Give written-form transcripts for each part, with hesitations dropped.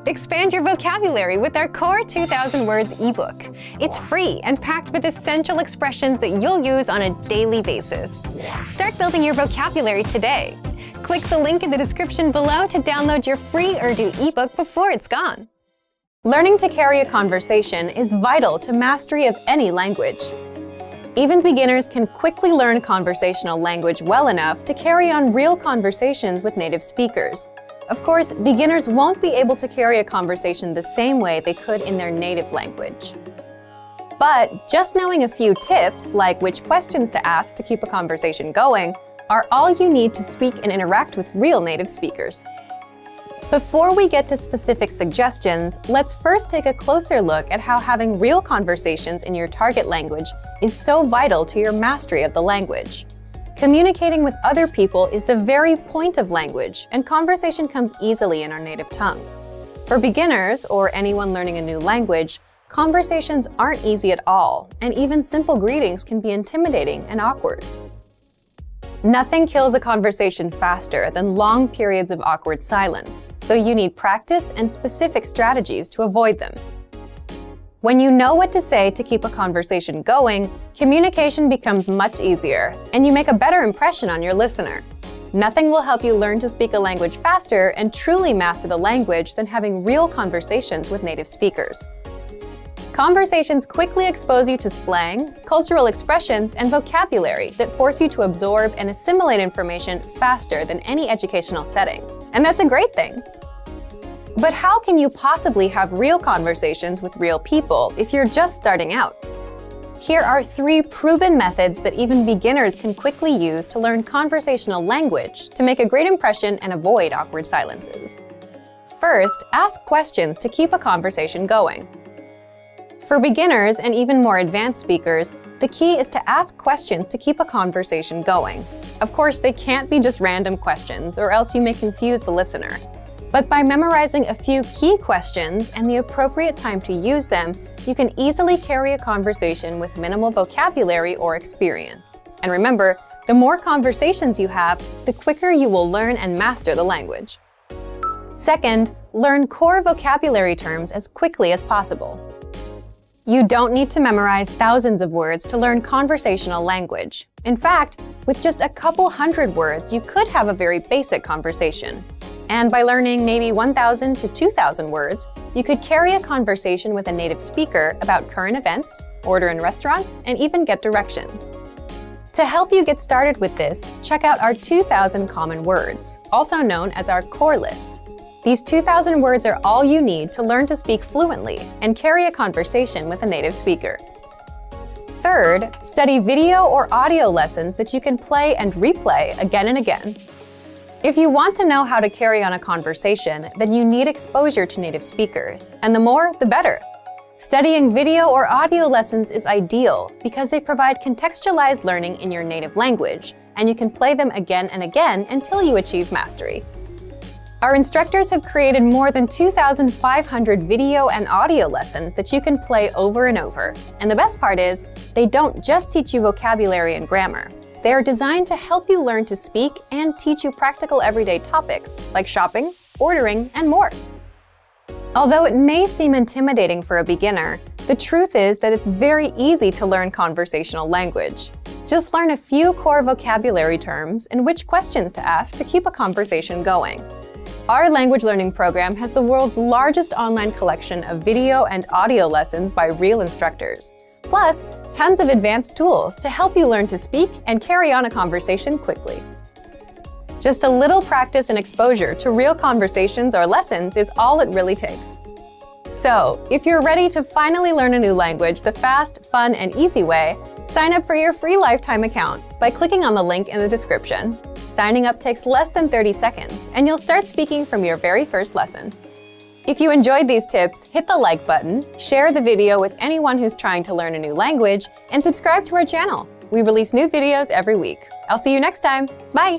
Expand your vocabulary with our Core 2000 Words ebook. It's free and packed with essential expressions that you'll use on a daily basis. Start building your vocabulary today. Click the link in the description below to download your free Urdu ebook before it's gone. Learning to carry a conversation is vital to mastery of any language. Even beginners can quickly learn conversational language well enough to carry on real conversations with native speakers. Of course, beginners won't be able to carry a conversation the same way they could in their native language. But just knowing a few tips, like which questions to ask to keep a conversation going, are all you need to speak and interact with real native speakers. Before we get to specific suggestions, let's first take a closer look at how having real conversations in your target language is so vital to your mastery of the language. Communicating with other people is the very point of language, and conversation comes easily in our native tongue. For beginners, or anyone learning a new language, conversations aren't easy at all, and even simple greetings can be intimidating and awkward. Nothing kills a conversation faster than long periods of awkward silence, so you need practice and specific strategies to avoid them. When you know what to say to keep a conversation going, communication becomes much easier, and you make a better impression on your listener. Nothing will help you learn to speak a language faster and truly master the language than having real conversations with native speakers. Conversations quickly expose you to slang, cultural expressions, and vocabulary that force you to absorb and assimilate information faster than any educational setting. And that's a great thing. But how can you possibly have real conversations with real people if you're just starting out? Here are 3 proven methods that even beginners can quickly use to learn conversational language to make a great impression and avoid awkward silences. First, ask questions to keep a conversation going. For beginners and even more advanced speakers, the key is to ask questions to keep a conversation going. Of course, they can't be just random questions, or else you may confuse the listener. But by memorizing a few key questions and the appropriate time to use them, you can easily carry a conversation with minimal vocabulary or experience. And remember, the more conversations you have, the quicker you will learn and master the language. Second, learn core vocabulary terms as quickly as possible. You don't need to memorize thousands of words to learn conversational language. In fact, with just a couple hundred words, you could have a very basic conversation. And by learning maybe 1,000 to 2,000 words, you could carry a conversation with a native speaker about current events, order in restaurants, and even get directions. To help you get started with this, check out our 2,000 common words, also known as our core list. These 2,000 words are all you need to learn to speak fluently and carry a conversation with a native speaker. Third, study video or audio lessons that you can play and replay again and again. If you want to know how to carry on a conversation, then you need exposure to native speakers, and the more, the better. Studying video or audio lessons is ideal because they provide contextualized learning in your native language, and you can play them again and again until you achieve mastery. Our instructors have created more than 2,500 video and audio lessons that you can play over and over. And the best part is, they don't just teach you vocabulary and grammar. They are designed to help you learn to speak and teach you practical everyday topics like shopping, ordering, and more. Although it may seem intimidating for a beginner, the truth is that it's very easy to learn conversational language. Just learn a few core vocabulary terms and which questions to ask to keep a conversation going. Our language learning program has the world's largest online collection of video and audio lessons by real instructors. Plus, tons of advanced tools to help you learn to speak and carry on a conversation quickly. Just a little practice and exposure to real conversations or lessons is all it really takes. So, if you're ready to finally learn a new language the fast, fun, and easy way, sign up for your free lifetime account by clicking on the link in the description. Signing up takes less than 30 seconds, and you'll start speaking from your very first lesson. If you enjoyed these tips, hit the like button, share the video with anyone who's trying to learn a new language, and subscribe to our channel. We release new videos every week. I'll see you next time. Bye!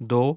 2।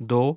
2।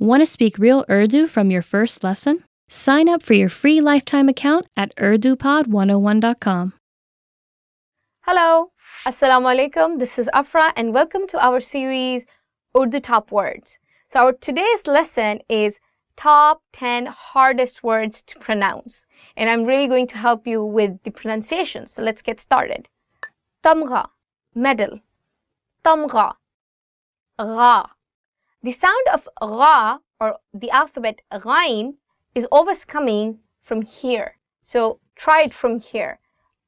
Want to speak real Urdu from your first lesson? Sign up for your free lifetime account at urdupod101.com. Hello, Assalamu alaikum. This is Afra and welcome to our series Urdu Top Words. So our today's lesson is top 10 hardest words to pronounce. And I'm really going to help you with the pronunciation. So let's get started. Tamgha, medal. Tamgha. Gha. The sound of gha or the alphabet ghain is always coming from here. So try it from here.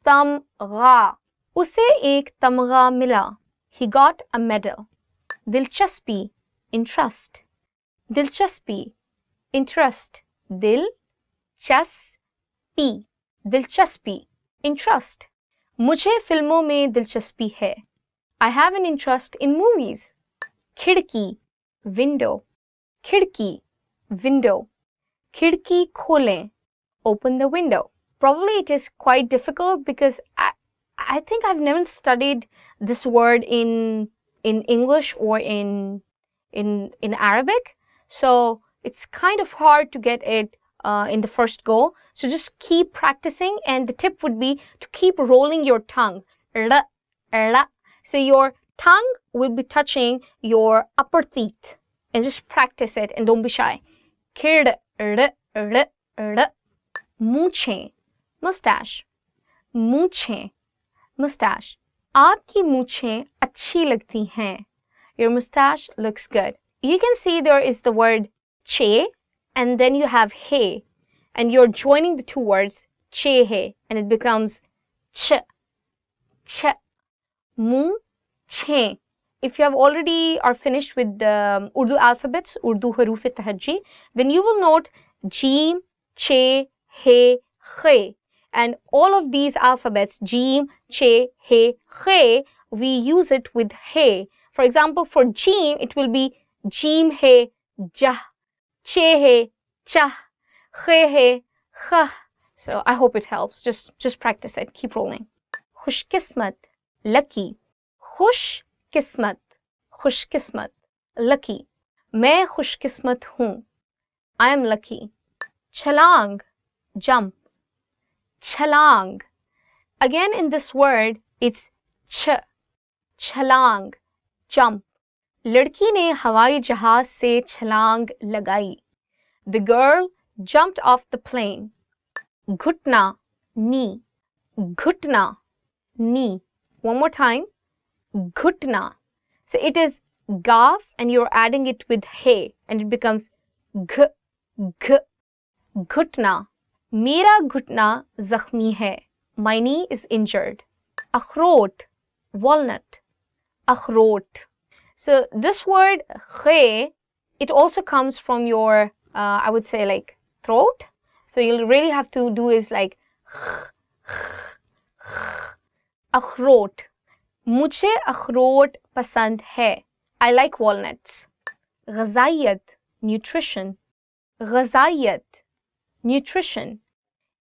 Tamgha. Use ek tamgha mila. He got a medal. Dilchaspi, interest. Dilchaspi, interest. Dilchaspi, dilchaspi, interest. مجھے فلموں میں دلچسپی ہے. I have an interest in movies. کھڑکی, window. کھڑکی, window. کھڑکی کھولیں, open the window. Probably it is quite difficult because I think I've never studied this word in English or in Arabic. So it's kind of hard to get it in the first go. So just keep practicing, and the tip would be to keep rolling your tongue. R, r. So your tongue will be touching your upper teeth, and just practice it and don't be shy. Kid, r, r, r. Mooche, mustache. Mooche, mustache. آپ کی مونچھیں اچھی لگتی ہیں. Your mustache looks good. You can see there is the word che, and then you have he, and you're joining the two words che he, and it becomes ch, ch. Moonche. If you have already are finished with the Urdu alphabets, Urdu haruf tahajji, then you will note jeem, che, he, khe. And all of these alphabets, jeem, che, he, khe, we use it with he. For example, for jeem, it will be jeem he, jah, che he, chah, khe he, khah. So I hope it helps. Just practice it. Keep rolling. Khush kismat, lucky. Khush kismat, khush kismat, lucky. Main khush kismat hoon. I am lucky. Chalang, jump. Chalang. Again in this word, it's ch. Chalang, jump. لڑکی نے ہوائی جہاز سے چھلانگ لگائی. The girl jumped off the plane. گھٹنا, knee. گھٹنا, knee. One more time. گھٹنا. So it is gaf and you're adding it with he, and it becomes gh, gh. گھٹنا. میرا گھٹنا زخمی ہے. My knee is injured. اخروٹ, walnut. اخروٹ. So this word khe, it also comes from your, I would say like throat. So you'll really have to do is like اخروٹ. مجھے اخروٹ پسند ہے. I like walnuts. غذائیت, nutrition. غذائیت, nutrition.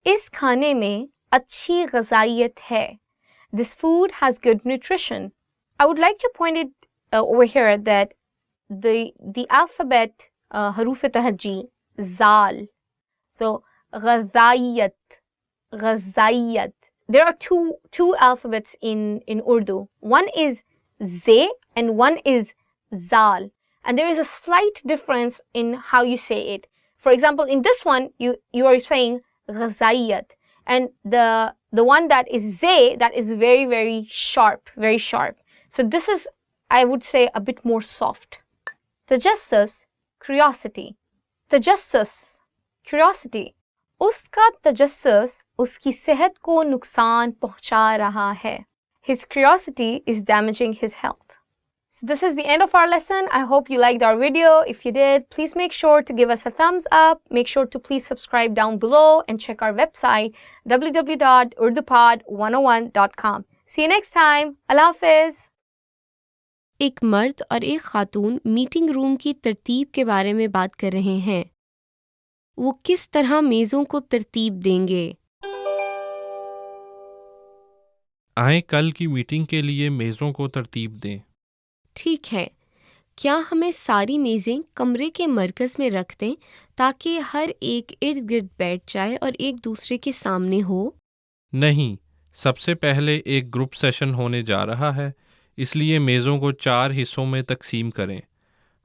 اس کھانے میں اچھی غذائیت ہے. This food has good nutrition. I would like to point it over here that the alphabet haruf tahajji, zal. So غذائیت, غذائیت. There are two alphabets in Urdu. One is ze and one is zal. And there is a slight difference in how you say it. For example, in this one, you are saying غذائیت. And the one that is ze, that is very, very sharp, very sharp. So this is, I would say, a bit more soft. Tajassus, curiosity. Tajassus, curiosity. اس کا تجسس اس کی صحت کو نقصان پہنچا رہا ہے. His curiosity is damaging his health. So this is the end of our lesson. I hope you liked our video. If you did, please make sure to give us a thumbs up. Make sure to please subscribe down below and check our website www.urdupod101.com. See you next time. Allah Hafiz. ایک مرد اور ایک خاتون meeting room کی ترتیب کے بارے میں بات کر رہے ہیں. وہ کس طرح میزوں کو ترتیب دیں گے؟ آئیں کل کی میٹنگ کے لیے میزوں کو ترتیب دیں. ٹھیک ہے. کیا ہمیں ساری میزیں کمرے کے مرکز میں رکھ دیں تاکہ ہر ایک ارد گرد بیٹھ جائے اور ایک دوسرے کے سامنے ہو؟ نہیں، سب سے پہلے ایک گروپ سیشن ہونے جا رہا ہے، اس لیے میزوں کو 4 حصوں میں تقسیم کریں.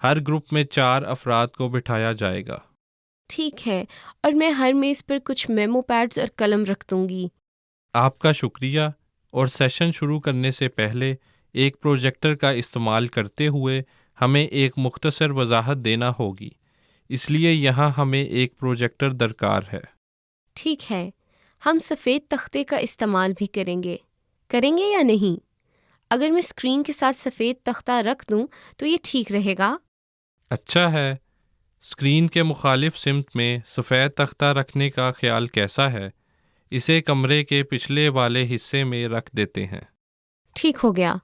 ہر گروپ میں 4 افراد کو بٹھایا جائے گا. ٹھیک ہے، اور میں ہر میز پر کچھ میمو پیڈز اور قلم رکھ دوں گی. آپ کا شکریہ. اور سیشن شروع کرنے سے پہلے ایک پروجیکٹر کا استعمال کرتے ہوئے ہمیں ایک مختصر وضاحت دینا ہوگی، اس لیے یہاں ہمیں ایک پروجیکٹر درکار ہے۔ ٹھیک ہے، ہم سفید تختے کا استعمال بھی کریں گے یا نہیں؟ اگر میں اسکرین کے ساتھ سفید تختہ رکھ دوں تو یہ ٹھیک رہے گا؟ اچھا ہے، اسکرین کے مخالف سمت میں سفید تختہ رکھنے کا خیال کیسا ہے؟ اسے کمرے کے پچھلے والے حصے میں رکھ دیتے ہیں۔ ٹھیک ہو گیا۔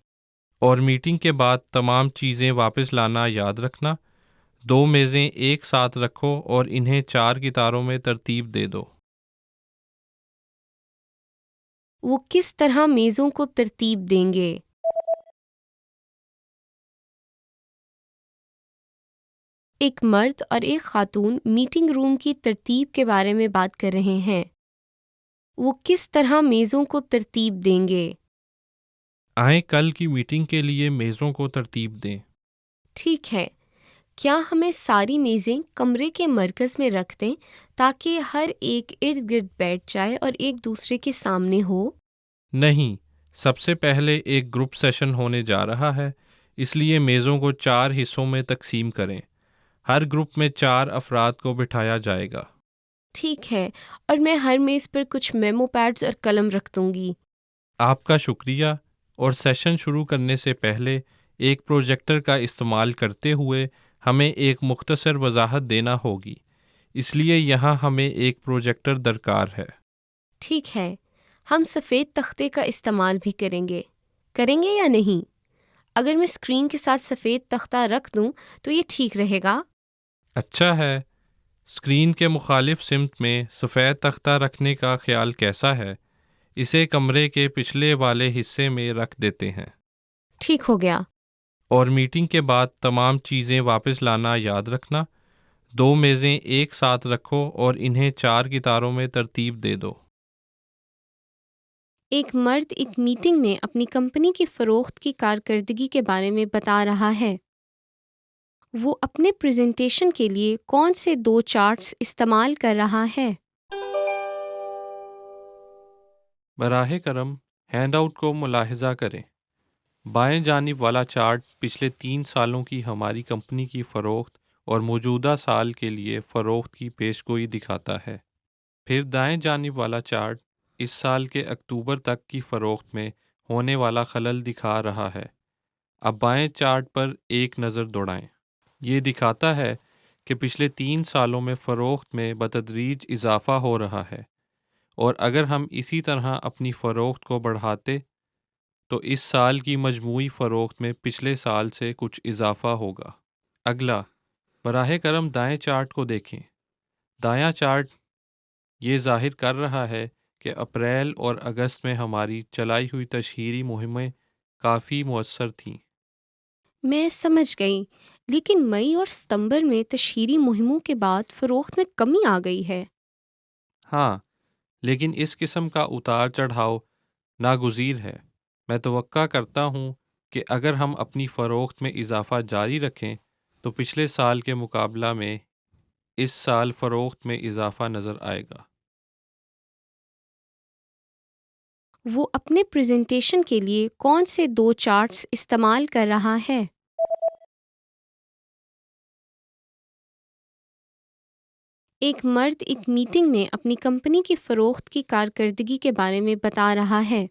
اور میٹنگ کے بعد تمام چیزیں واپس لانا یاد رکھنا۔ 2 میزیں ایک ساتھ رکھو اور انہیں 4 قطاروں میں ترتیب دے دو۔ وہ کس طرح میزوں کو ترتیب دیں گے؟ ایک مرد اور ایک خاتون میٹنگ روم کی ترتیب کے بارے میں بات کر رہے ہیں۔ وہ کس طرح میزوں کو ترتیب دیں گے؟ آئیں کل کی میٹنگ کے لیے میزوں کو ترتیب دیں۔ ٹھیک ہے، کیا ہمیں ساری میزیں کمرے کے مرکز میں رکھ دیں تاکہ ہر ایک ارد گرد بیٹھ جائے اور ایک دوسرے کے سامنے ہو؟ نہیں، سب سے پہلے ایک گروپ سیشن ہونے جا رہا ہے، اس لیے میزوں کو 4 حصوں میں تقسیم کریں۔ ہر گروپ میں 4 افراد کو بٹھایا جائے گا۔ ٹھیک ہے، اور میں ہر میز پر کچھ میمو پیڈز اور قلم رکھ دوں گی۔ آپ کا شکریہ، اور سیشن شروع کرنے سے پہلے ایک پروجیکٹر کا استعمال کرتے ہوئے ہمیں ایک مختصر وضاحت دینا ہوگی، اس لیے یہاں ہمیں ایک پروجیکٹر درکار ہے۔ ٹھیک ہے، ہم سفید تختے کا استعمال بھی کریں گے یا نہیں؟ اگر میں اسکرین کے ساتھ سفید تختہ رکھ دوں تو یہ ٹھیک رہے گا؟ اچھا ہے، اسکرین کے مخالف سمت میں سفید تختہ رکھنے کا خیال کیسا ہے؟ اسے کمرے کے پچھلے والے حصے میں رکھ دیتے ہیں۔ ٹھیک ہو گیا۔ اور میٹنگ کے بعد تمام چیزیں واپس لانا یاد رکھنا۔ 2 میزیں ایک ساتھ رکھو اور انہیں 4 قطاروں میں ترتیب دے دو۔ ایک مرد ایک میٹنگ میں اپنی کمپنی کی فروخت کی کارکردگی کے بارے میں بتا رہا ہے۔ وہ اپنے پریزنٹیشن کے لیے کون سے 2 چارٹس استعمال کر رہا ہے؟ براہ کرم ہینڈ آؤٹ کو ملاحظہ کریں۔ بائیں جانب والا چارٹ پچھلے 3 سالوں کی ہماری کمپنی کی فروخت اور موجودہ سال کے لیے فروخت کی پیشگوئی دکھاتا ہے۔ پھر دائیں جانب والا چارٹ اس سال کے اکتوبر تک کی فروخت میں ہونے والا خلل دکھا رہا ہے۔ اب بائیں چارٹ پر ایک نظر دوڑائیں۔ یہ دکھاتا ہے کہ پچھلے 3 سالوں میں فروخت میں بتدریج اضافہ ہو رہا ہے، اور اگر ہم اسی طرح اپنی فروخت کو بڑھاتے تو اس سال کی مجموعی فروخت میں پچھلے سال سے کچھ اضافہ ہوگا۔ اگلا، براہ کرم دائیں چارٹ کو دیکھیں۔ دایاں چارٹ یہ ظاہر کر رہا ہے کہ اپریل اور اگست میں ہماری چلائی ہوئی تشہیری مہمیں کافی مؤثر تھیں۔ میں سمجھ گئی، لیکن مئی اور ستمبر میں تشہیری مہموں کے بعد فروخت میں کمی آ گئی ہے۔ ہاں، لیکن اس قسم کا اتار چڑھاؤ ناگزیر ہے۔ میں توقع کرتا ہوں کہ اگر ہم اپنی فروخت میں اضافہ جاری رکھیں تو پچھلے سال کے مقابلہ میں اس سال فروخت میں اضافہ نظر آئے گا۔ وہ اپنے پریزنٹیشن کے لیے کون سے 2 چارٹس استعمال کر رہا ہے؟ ایک مرد ایک میٹنگ میں اپنی کمپنی کی فروخت کی کارکردگی کے بارے میں بتا رہا ہے۔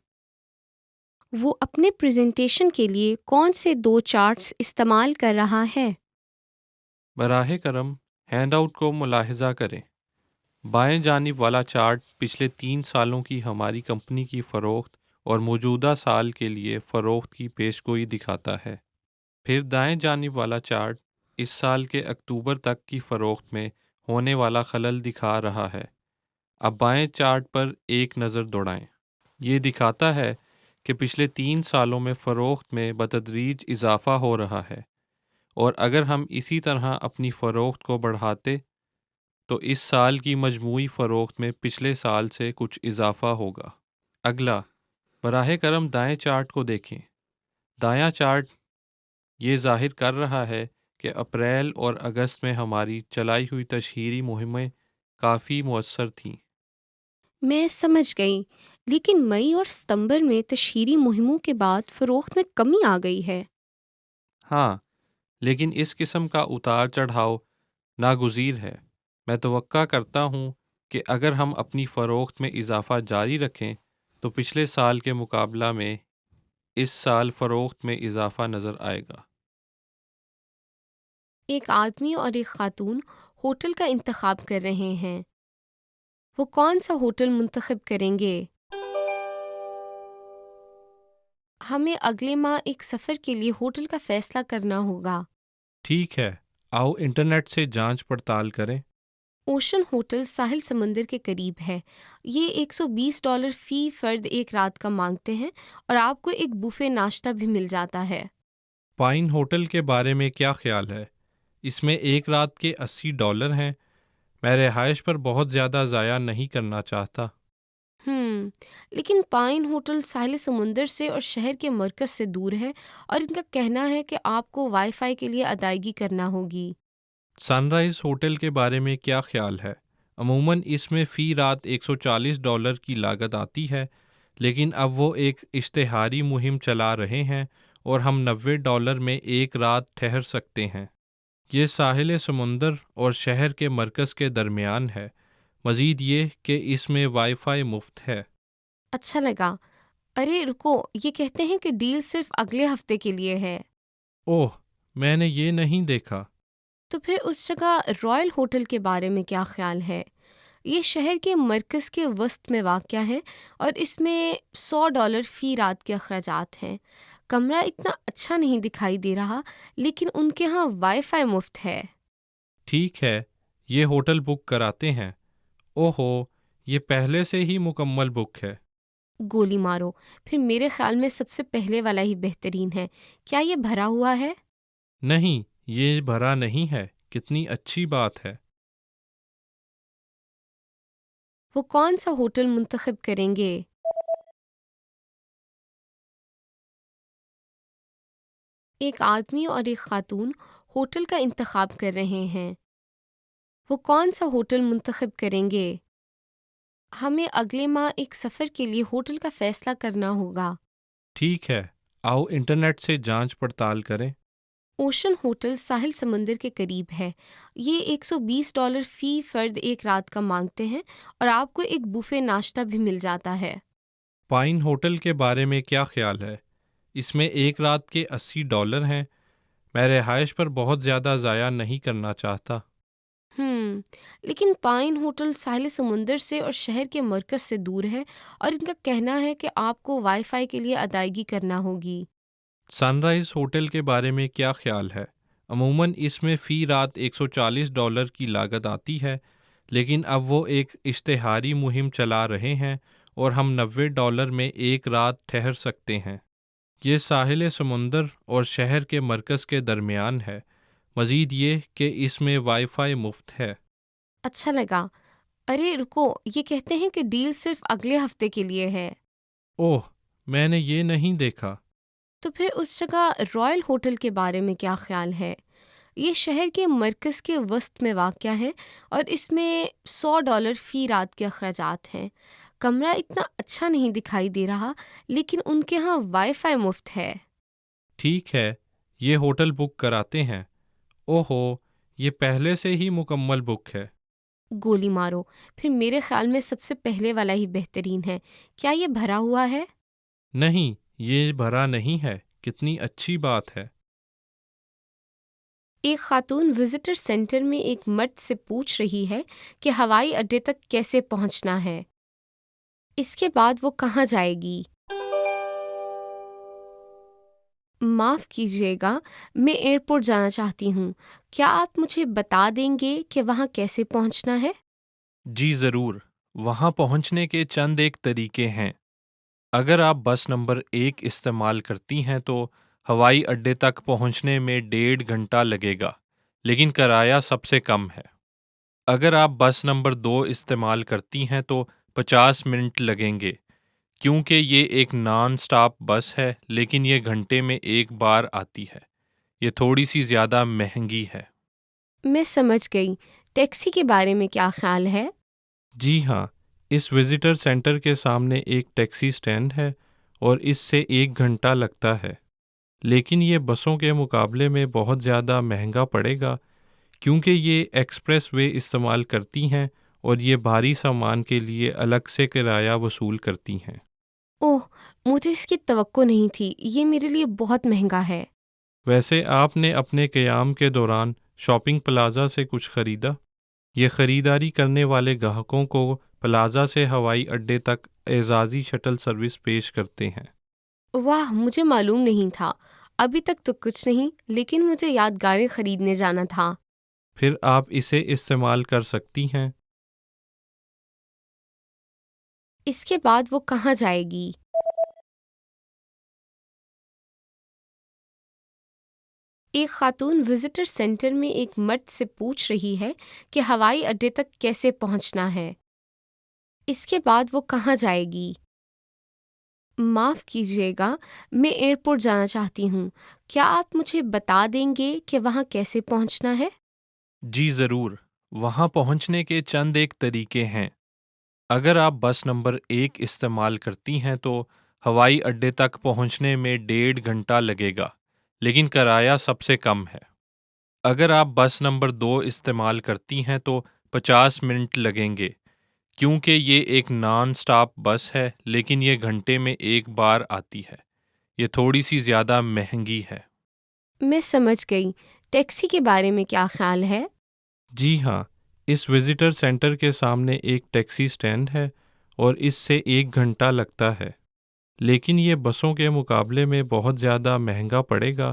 وہ اپنے پریزنٹیشن کے لیے کون سے 2 چارٹس استعمال کر رہا ہے؟ براہ کرم ہینڈ آؤٹ کو ملاحظہ کریں۔ بائیں جانب والا چارٹ پچھلے 3 سالوں کی ہماری کمپنی کی فروخت اور موجودہ سال کے لیے فروخت کی پیشگوئی دکھاتا ہے۔ پھر دائیں جانب والا چارٹ اس سال کے اکتوبر تک کی فروخت میں ہونے والا خلل دکھا رہا ہے۔ اب بائیں چارٹ پر ایک نظر دوڑائیں۔ یہ دکھاتا ہے کہ پچھلے 3 سالوں میں فروخت میں بتدریج اضافہ ہو رہا ہے، اور اگر ہم اسی طرح اپنی فروخت کو بڑھاتے تو اس سال کی مجموعی فروخت میں پچھلے سال سے کچھ اضافہ ہوگا۔ اگلا، براہ کرم دائیں چارٹ کو دیکھیں۔ دایاں چارٹ یہ ظاہر کر رہا ہے کہ اپریل اور اگست میں ہماری چلائی ہوئی تشہیری مہمیں کافی مؤثر تھیں۔ میں سمجھ گئی، لیکن مئی اور ستمبر میں تشہیری مہموں کے بعد فروخت میں کمی آ گئی ہے۔ ہاں، لیکن اس قسم کا اتار چڑھاؤ ناگزیر ہے۔ میں توقع کرتا ہوں کہ اگر ہم اپنی فروخت میں اضافہ جاری رکھیں تو پچھلے سال کے مقابلہ میں اس سال فروخت میں اضافہ نظر آئے گا۔ ایک آدمی اور ایک خاتون ہوٹل کا انتخاب کر رہے ہیں۔ وہ کون سا ہوٹل منتخب کریں گے؟ ہمیں اگلے ماہ ایک سفر کے لیے ہوٹل کا فیصلہ کرنا ہوگا۔ ٹھیک ہے، آؤ انٹرنیٹ سے جانچ پڑتال کریں۔ اوشن ہوٹل ساحل سمندر کے قریب ہے۔ یہ $120 فی فرد ایک رات کا مانگتے ہیں اور آپ کو ایک بوفے ناشتہ بھی مل جاتا ہے۔ پائن ہوٹل کے بارے میں کیا خیال ہے؟ اس میں ایک رات کے $80 ہیں۔ میں رہائش پر بہت زیادہ ضائع نہیں کرنا چاہتا۔ لیکن پائن ہوٹل ساحل سمندر سے اور شہر کے مرکز سے دور ہے اور ان کا کہنا ہے کہ آپ کو وائی فائی کے لیے ادائیگی کرنا ہوگی۔ سن رائز ہوٹل کے بارے میں کیا خیال ہے؟ عموماً اس میں فی رات $140 کی لاگت آتی ہے، لیکن اب وہ ایک اشتہاری مہم چلا رہے ہیں اور ہم $90 میں ایک رات ٹھہر سکتے ہیں۔ یہ ساحل سمندر اور شہر کے مرکز کے درمیان ہے، مزید یہ کہ اس میں وائی فائی مفت ہے۔ اچھا لگا۔ ارے رکو، یہ کہتے ہیں کہ ڈیل صرف اگلے ہفتے کے لیے ہے۔ اوہ، میں نے یہ نہیں دیکھا۔ تو پھر اس جگہ رائل ہوٹل کے بارے میں کیا خیال ہے؟ یہ شہر کے مرکز کے وسط میں واقع ہے اور اس میں $100 فی رات کے اخراجات ہیں۔ کمرہ اتنا اچھا نہیں دکھائی دے رہا، لیکن ان کے ہاں وائی فائی مفت ہے۔ ٹھیک ہے، یہ ہوٹل بک کراتے ہیں۔ اوہو، یہ پہلے سے ہی مکمل بک ہے۔ گولی مارو، پھر میرے خیال میں سب سے پہلے والا ہی بہترین ہے۔ کیا یہ بھرا ہوا ہے؟ نہیں، یہ بھرا نہیں ہے۔ کتنی اچھی بات ہے۔ وہ کون سا ہوٹل منتخب کریں گے؟ ایک آدمی اور ایک خاتون ہوٹل کا انتخاب کر رہے ہیں۔ وہ کون سا ہوٹل منتخب کریں گے؟ ہمیں اگلے ماہ ایک سفر کے لیے ہوٹل کا فیصلہ کرنا ہوگا۔ ٹھیک ہے، آؤ انٹرنیٹ سے جانچ پڑتال کریں۔ اوشن ہوٹل ساحل سمندر کے قریب ہے۔ یہ $120 فی فرد ایک رات کا مانگتے ہیں اور آپ کو ایک بوفے ناشتہ بھی مل جاتا ہے۔ پائن ہوٹل کے بارے میں کیا خیال ہے؟ اس میں ایک رات کے $80 ہیں۔ میں رہائش پر بہت زیادہ ضائع نہیں کرنا چاہتا۔ لیکن پائن ہوٹل ساحل سمندر سے اور شہر کے مرکز سے دور ہے اور ان کا کہنا ہے کہ آپ کو وائی فائی کے لیے ادائیگی کرنا ہوگی۔ سن رائز ہوٹل کے بارے میں کیا خیال ہے؟ عموماً اس میں فی رات $140 کی لاگت آتی ہے، لیکن اب وہ ایک اشتہاری مہم چلا رہے ہیں اور ہم $90 میں ایک رات ٹھہر سکتے ہیں۔ یہ ساحل سمندر اور شہر کے مرکز کے درمیان ہے، مزید یہ کہ اس میں وائی فائی مفت ہے۔ اچھا لگا۔ ارے رکو، یہ کہتے ہیں کہ ڈیل صرف اگلے ہفتے کے لیے ہے۔ اوہ، میں نے یہ نہیں دیکھا۔ تو پھر اس جگہ رائل ہوٹل کے بارے میں کیا خیال ہے؟ یہ شہر کے مرکز کے وسط میں واقع ہے اور اس میں $100 فی رات کے اخراجات ہیں۔ کمرہ اتنا اچھا نہیں دکھائی دے رہا، لیکن ان کے ہاں وائی فائی مفت ہے۔ ٹھیک ہے، یہ ہوٹل بک کراتے ہیں۔ اوہو، یہ پہلے سے ہی مکمل بک ہے۔ گولی مارو، پھر میرے خیال میں سب سے پہلے والا ہی بہترین ہے۔ کیا یہ بھرا ہوا ہے؟ نہیں، یہ بھرا نہیں ہے۔ کتنی اچھی بات ہے۔ ایک خاتون وزٹر سینٹر میں ایک مرد سے پوچھ رہی ہے کہ ہوائی اڈے تک کیسے پہنچنا ہے۔ اس کے بعد وہ کہاں جائے گی؟ معاف کیجیے گا، میں ایئرپورٹ جانا چاہتی ہوں۔ کیا آپ مجھے بتا دیں گے کہ وہاں کیسے پہنچنا ہے؟ جی ضرور، وہاں پہنچنے کے چند ایک طریقے ہیں۔ اگر آپ بس نمبر 1 استعمال کرتی ہیں تو ہوائی اڈے تک پہنچنے میں 1.5 گھنٹہ لگے گا، لیکن کرایہ سب سے کم ہے۔ اگر آپ بس نمبر 2 استعمال کرتی ہیں تو 50 منٹ لگیں گے، کیونکہ یہ ایک نان سٹاپ بس ہے، لیکن یہ گھنٹے میں ایک بار آتی ہے۔ یہ تھوڑی سی زیادہ مہنگی ہے۔ میں سمجھ گئی۔ ٹیکسی کے بارے میں کیا خیال ہے؟ جی ہاں، اس وزٹر سینٹر کے سامنے ایک ٹیکسی سٹینڈ ہے اور اس سے 1 گھنٹہ لگتا ہے۔ لیکن یہ بسوں کے مقابلے میں بہت زیادہ مہنگا پڑے گا کیونکہ یہ ایکسپریس وے استعمال کرتی ہیں اور یہ بھاری سامان کے لیے الگ سے کرایہ وصول کرتی ہیں۔ اوہ، مجھے اس کی توقع نہیں تھی، یہ میرے لیے بہت مہنگا ہے۔ ویسے آپ نے اپنے قیام کے دوران شاپنگ پلازا سے کچھ خریدا؟ یہ خریداری کرنے والے گاہکوں کو پلازا سے ہوائی اڈے تک اعزازی شٹل سروس پیش کرتے ہیں۔ واہ، مجھے معلوم نہیں تھا۔ ابھی تک تو کچھ نہیں، لیکن مجھے یادگاریں خریدنے جانا تھا۔ پھر آپ اسے استعمال کر سکتی ہیں۔ اس کے بعد وہ کہاں جائے گی؟ ایک خاتون وزٹر سینٹر میں ایک مرد سے پوچھ رہی ہے کہ ہوائی اڈے تک کیسے پہنچنا ہے۔ اس کے بعد وہ کہاں جائے گی؟ معاف کیجیے گا، میں ایئرپورٹ جانا چاہتی ہوں۔ کیا آپ مجھے بتا دیں گے کہ وہاں کیسے پہنچنا ہے؟ جی ضرور، وہاں پہنچنے کے چند ایک طریقے ہیں۔ اگر آپ بس نمبر 1 استعمال کرتی ہیں تو ہوائی اڈے تک پہنچنے میں 1.5 گھنٹہ لگے گا، لیکن کرایہ سب سے کم ہے۔ اگر آپ بس نمبر 2 استعمال کرتی ہیں تو 50 منٹ لگیں گے، کیونکہ یہ ایک نان سٹاپ بس ہے، لیکن یہ گھنٹے میں ایک بار آتی ہے۔ یہ تھوڑی سی زیادہ مہنگی ہے۔ میں سمجھ گئی۔ ٹیکسی کے بارے میں کیا خیال ہے؟ جی ہاں، اس وزٹر سینٹر کے سامنے ایک ٹیکسی سٹینڈ ہے اور اس سے 1 گھنٹہ لگتا ہے، لیکن یہ بسوں کے مقابلے میں بہت زیادہ مہنگا پڑے گا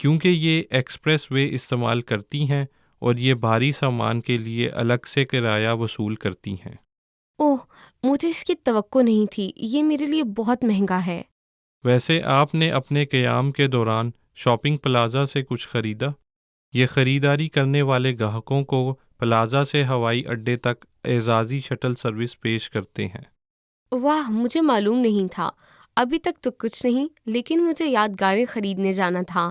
کیونکہ یہ ایکسپریس وے استعمال کرتی ہیں اور یہ بھاری سامان کے لیے الگ سے کرایہ وصول کرتی ہیں۔ اوہ، مجھے اس کی توقع نہیں تھی، یہ میرے لیے بہت مہنگا ہے۔ ویسے آپ نے اپنے قیام کے دوران شاپنگ پلازا سے کچھ خریدا؟ یہ خریداری کرنے والے گاہکوں کو پلازا سے ہوائی اڈے تک اعزازی شٹل سروس پیش کرتے ہیں۔ واہ، مجھے معلوم نہیں تھا۔ ابھی تک تو کچھ نہیں، لیکن مجھے یادگاریں خریدنے جانا تھا۔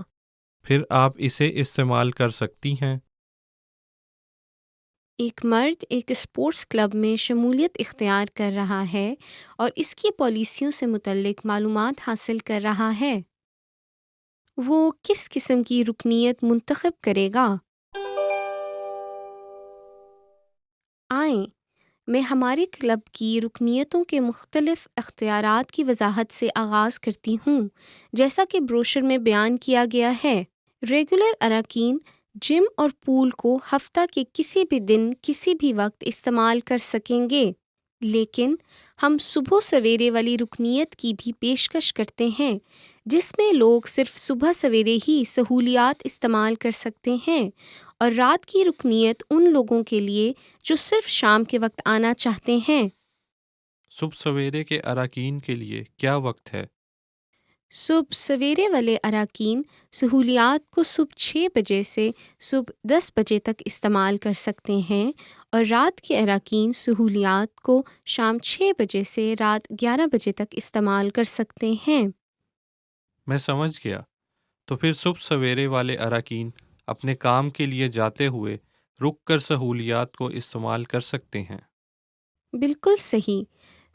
پھر آپ اسے استعمال کر سکتی ہیں۔ ایک مرد ایک اسپورٹس کلب میں شمولیت اختیار کر رہا ہے اور اس کی پالیسیوں سے متعلق معلومات حاصل کر رہا ہے۔ وہ کس قسم کی رکنیت منتخب کرے گا؟ آئیں، میں ہمارے کلب کی رکنیتوں کے مختلف اختیارات کی وضاحت سے آغاز کرتی ہوں۔ جیسا کہ بروشر میں بیان کیا گیا ہے، ریگولر اراکین جم اور پول کو ہفتہ کے کسی بھی دن کسی بھی وقت استعمال کر سکیں گے، لیکن ہم صبح سویرے والی رکنیت کی بھی پیشکش کرتے ہیں، جس میں لوگ صرف صبح سویرے ہی سہولیات استعمال کر سکتے ہیں، اور رات کی رکنیت ان لوگوں کے لیے جو صرف شام کے وقت آنا چاہتے ہیں۔ صبح سویرے کے اراکین کے لیے کیا وقت ہے؟ صبح سویرے والے اراکین سہولیات کو صبح 6 بجے سے صبح 10 بجے تک استعمال کر سکتے ہیں، اور رات کے اراکین سہولیات کو شام 6 بجے سے رات 11 بجے تک استعمال کر سکتے ہیں۔ میں سمجھ گیا۔ تو پھر صبح سویرے والے اراکین اپنے کام کے لیے جاتے ہوئے رک کر سہولیات کو استعمال کر سکتے ہیں۔ بالکل صحیح۔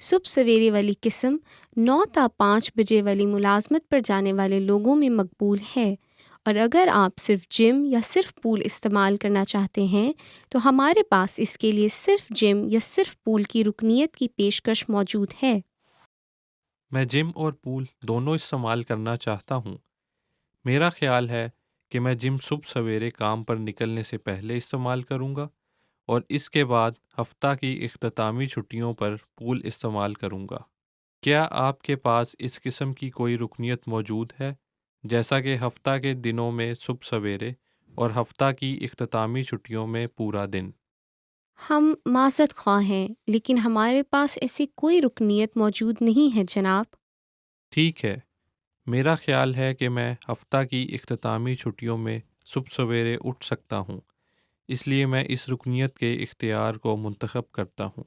صبح سویرے والی قسم 9 تا 5 بجے والی ملازمت پر جانے والے لوگوں میں مقبول ہے، اور اگر آپ صرف جم یا صرف پول استعمال کرنا چاہتے ہیں تو ہمارے پاس اس کے لیے صرف جم یا صرف پول کی رکنیت کی پیشکش موجود ہے۔ میں جم اور پول دونوں استعمال کرنا چاہتا ہوں۔ میرا خیال ہے کہ میں جم صبح سویرے کام پر نکلنے سے پہلے استعمال کروں گا اور اس کے بعد ہفتہ کی اختتامی چھٹیوں پر پول استعمال کروں گا۔ کیا آپ کے پاس اس قسم کی کوئی رکنیت موجود ہے، جیسا کہ ہفتہ کے دنوں میں صبح سویرے اور ہفتہ کی اختتامی چھٹیوں میں پورا دن؟ ہم معذرت خواہ ہیں، لیکن ہمارے پاس ایسی کوئی رکنیت موجود نہیں ہے جناب۔ ٹھیک ہے، میرا خیال ہے کہ میں ہفتہ کی اختتامی چھٹیوں میں صبح سویرے اٹھ سکتا ہوں، اس لیے میں اس رکنیت کے اختیار کو منتخب کرتا ہوں۔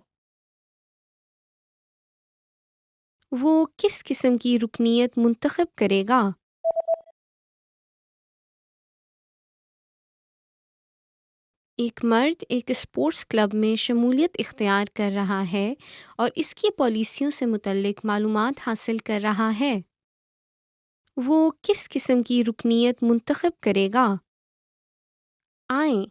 وہ کس قسم کی رکنیت منتخب کرے گا؟ ایک مرد ایک اسپورٹس کلب میں شمولیت اختیار کر رہا ہے اور اس کی پالیسیوں سے متعلق معلومات حاصل کر رہا ہے۔ وہ کس قسم کی رکنیت منتخب کرے گا؟ آئیں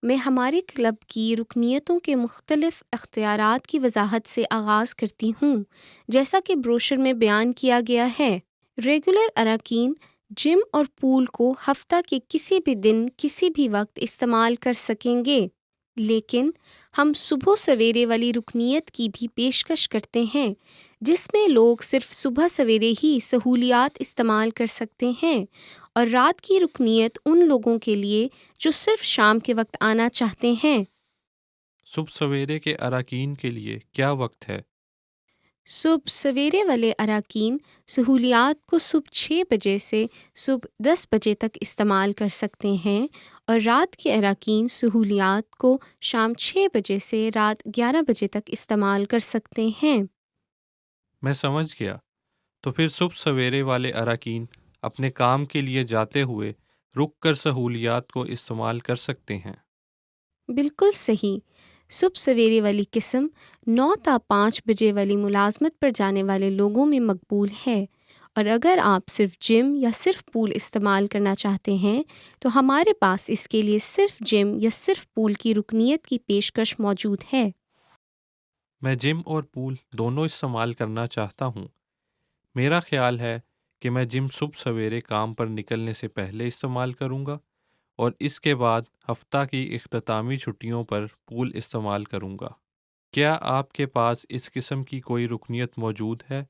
میں ہمارے کلب کی رکنیتوں کے مختلف اختیارات کی وضاحت سے آغاز کرتی ہوں۔ جیسا کہ بروشر میں بیان کیا گیا ہے، ریگولر اراکین جم اور پول کو ہفتہ کے کسی بھی دن کسی بھی وقت استعمال کر سکیں گے، لیکن ہم صبح سویرے والی رکنیت کی بھی پیشکش کرتے ہیں جس میں لوگ صرف صبح سویرے ہی سہولیات استعمال کر سکتے ہیں، اور رات کی رکنیت ان لوگوں کے لیے جو صرف شام کے وقت آنا چاہتے ہیں۔ صبح سویرے کے اراکین کے لیے کیا وقت ہے؟ صبح سویرے والے اراکین سہولیات کو صبح 6 بجے سے صبح 10 بجے تک استعمال کر سکتے ہیں، اور رات کے اراکین سہولیات کو شام 6 بجے سے رات 11 بجے تک استعمال کر سکتے ہیں۔ میں سمجھ گیا۔ تو پھر صبح سویرے والے اراکین اپنے کام کے لیے جاتے ہوئے رک کر سہولیات کو استعمال کر سکتے ہیں۔ بالکل صحیح۔ صبح سویرے والی قسم 9 تا 5 بجے والی ملازمت پر جانے والے لوگوں میں مقبول ہے، اور اگر آپ صرف جم یا صرف پول استعمال کرنا چاہتے ہیں تو ہمارے پاس اس کے لیے صرف جم یا صرف پول کی رکنیت کی پیشکش موجود ہے۔ میں جم اور پول دونوں استعمال کرنا چاہتا ہوں۔ میرا خیال ہے کہ میں جم صبح سویرے کام پر نکلنے سے پہلے استعمال کروں گا، اور اس کے بعد ہفتہ کی اختتامی چھٹیوں پر پول استعمال کروں گا۔ کیا آپ کے پاس اس قسم کی کوئی رکنیت موجود ہے،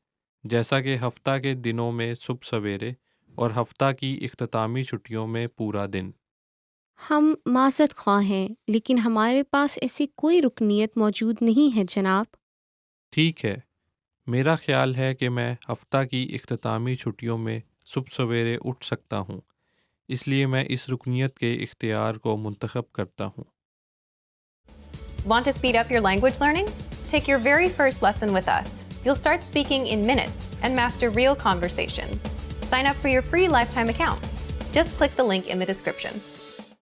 جیسا کہ ہفتہ کے دنوں میں صبح سویرے اور ہفتہ کی اختتامی چھٹیوں میں پورا دن؟ ہم معذرت خواہ ہیں، لیکن ہمارے پاس ایسی کوئی رکنیت موجود نہیں ہے جناب۔ ٹھیک ہے، میرا خیال ہے کہ میں ہفتہ کی اختتامی چھٹیوں میں صبح سویرے اٹھ سکتا ہوں، اس لیے میں اس رکنیت کے اختیار کو منتخب کرتا ہوں۔ Want to speed up your language learning? Take your very first lesson with us. You'll start speaking in minutes and master real conversations. Sign up for your free lifetime account. Just click the link in the description.